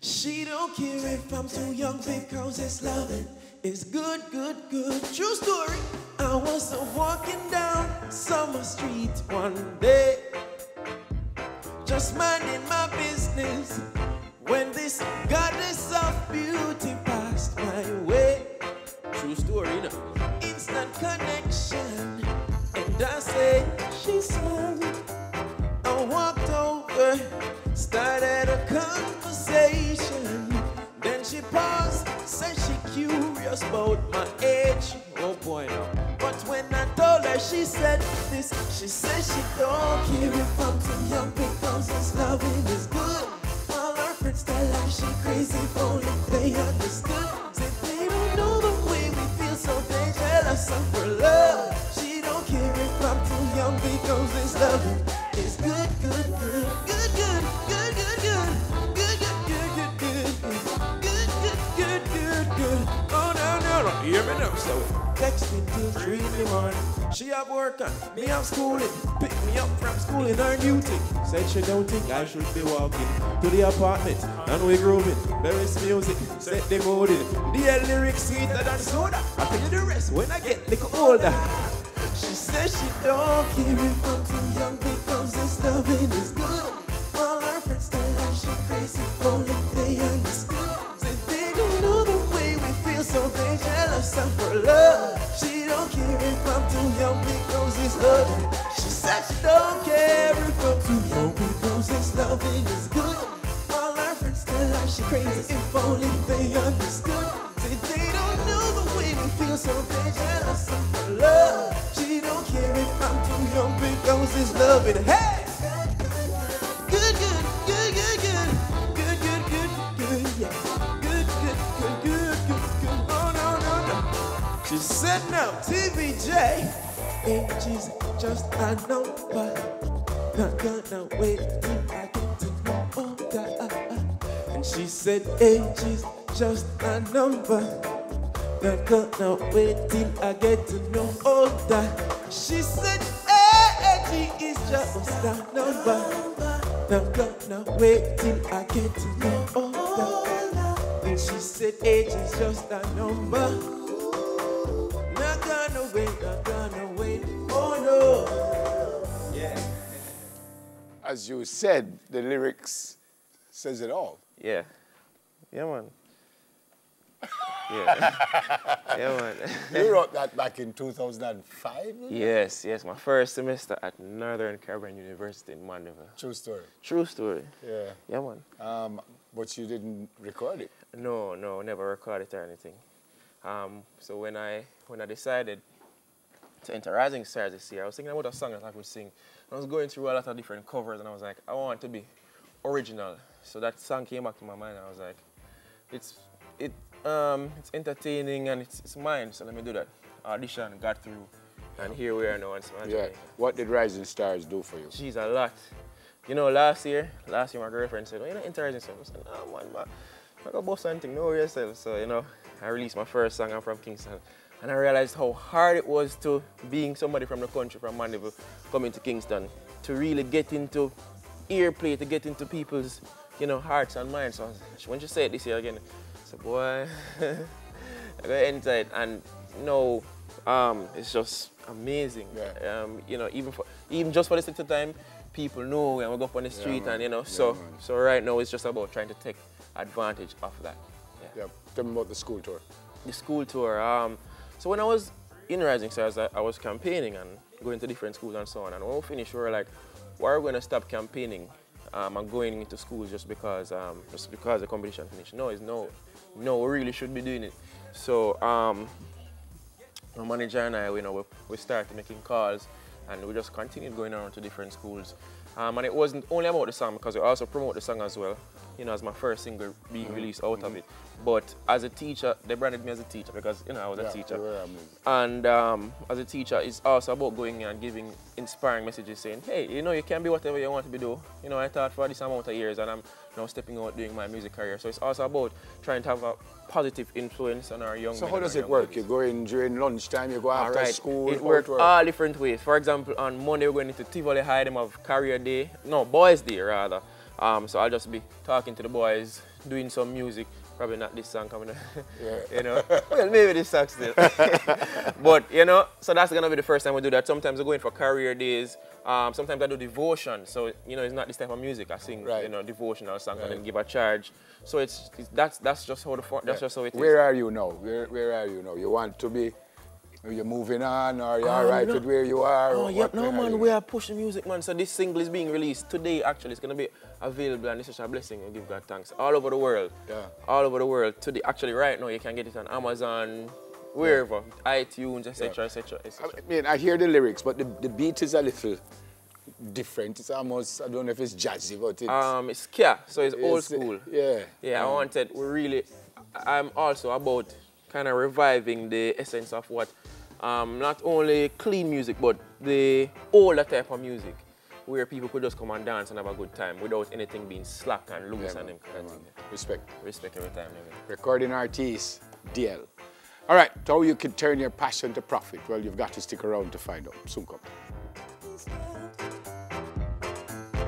She don't care if I'm too young because it's loving. It's good, good, good. True story. I was walking down Summer Street one day, just minding my business, when this goddess of beauty passed my way. True story, you know. Instant connection, and I said, she's smiled. I walked over, started a conversation. Then she paused, said she curious about my age. Oh boy, no. But when I told her, she said this. She said she don't care if I'm too young because this loving is good. All her friends tell her she crazy, if only they understood. Said they don't know the way we feel, so they jealous of her love. She don't care if I'm too young because this loving is good, good, good, good, good, good, good, good, good, good, good, good, good, good, good, good, good. Oh no, no, no, hear me now, so texting till 3 in the morning. She have work on, me have schooling. Pick me up from school in her new thing. Said she don't think I should be walking to the apartment, and we grooving. Various music, set the mood in. The lyrics sweeter than soda. I'll tell you the rest when I get little older. She says she don't care if I'm too young because this loving is good. All her friends tell her she crazy, if only they understood. Say they don't know the way we feel, so they jealous of her love. She don't care if I'm too young because this loving. She said she don't care if I'm too young because this loving is good. All her friends tell her she crazy, if only they understood. Say they don't know the way we feel, so they jealous of her love. She don't care if I'm too young because it's loving. Hey! Good, good, good, good, good. Good, good, good, good, yeah. Good, good, good, good, good, good. Oh, no, no, no. She said no, TVJ. Age is just a number. Not gonna wait till I get to know older. And she said age is just a number. Not gonna wait till I get to know older. She said age is just a number. Not gonna wait till I get to know older. And she said age is just a number. Not gonna wait, not gonna wait. Oh no. Yeah. As you said, the lyrics says it all. Yeah. Yeah, man. Yeah. Yeah, man. You wrote that back in 2005? Yes, yes. My first semester at Northern Caribbean University in Mandeville. True story. True story. Yeah. Yeah, man. But you didn't record it? No, no, never recorded it or anything. So when I decided to enter Rising Stars this year, I was thinking about a song that I could sing. I was going through a lot of different covers, and I was like, I want to be original. So that song came back to my mind, and I was like, it's entertaining and it's mine, so let me do that. Audition, got through, and here we are now. Yeah. What did Rising Stars do for you? Jeez, a lot. You know, last year my girlfriend said, oh, you're not into Rising Stars. I said, no, man, I got boss something, know yourself. So, you know, I released my first song, I'm from Kingston. And I realized how hard it was to being somebody from the country, from Mandeville, coming to Kingston, to really get into airplay, to get into people's, you know, hearts and minds. So when she said this year again, I said, boy, I got inside, and you know, it's just amazing. Yeah. You know, even just for this little time, people know when we go up on the street, and you know, so right now it's just about trying to take advantage of that. Yeah. Tell me about the school tour. The school tour. So when I was in Rising Stars, I was campaigning and going to different schools and so on. And when we finished, we were like, why are we going to stop campaigning and going into schools just because the competition finished? No, we really should be doing it. So my manager and I, you know, we started making calls, and we just continued going around to different schools. And it wasn't only about the song, because we also promote the song as well, you know, as my first single being released out of it. But as a teacher, they branded me as a teacher because, you know, I was a teacher. And as a teacher, it's also about going in and giving inspiring messages saying, hey, you know, you can be whatever you want to be do. You know, I taught for this amount of years, and I'm now stepping out doing my music career. So it's also about trying to have a positive influence on our young men. So how does it work? Ladies. You go in during lunchtime, you go after school? It works all different ways. For example, on Monday, we're going into Tivoli High, them have career day. No, boys day rather. So I'll just be talking to the boys doing some music. Probably not this song coming, Yeah. you know. Well, maybe this song still. But, you know, so that's going to be the first time we do that. Sometimes we're going for career days. Sometimes I do devotion. So, you know, it's not this type of music. I sing, Right. you know, devotional songs and then give a charge. So that's just how that's just how it is. Where are you now? Where are you now? You want to be, are you moving on, or are you all right no. with where you are? Oh, yeah, no, where are man, you we now? are pushing music, man. So this single is being released today, actually. It's going to be available, and it's such a blessing. I give God thanks. All over the world. Yeah. All over the world. Today, actually, right now, you can get it on Amazon, wherever, iTunes, etc., etc., etc. I mean, I hear the lyrics, but the beat is a little different. It's almost, I don't know if it's jazzy, but it's... It's ska, so it's old school. Yeah. Yeah, I'm also about kind of reviving the essence of what, not only clean music, but the older type of music, where people could just come and dance and have a good time without anything being slack and loose and them kind of thing. Respect. Respect every time. Recording artist, Diel. All right, so how you can turn your passion to profit? Well, you've got to stick around to find out. Soon come.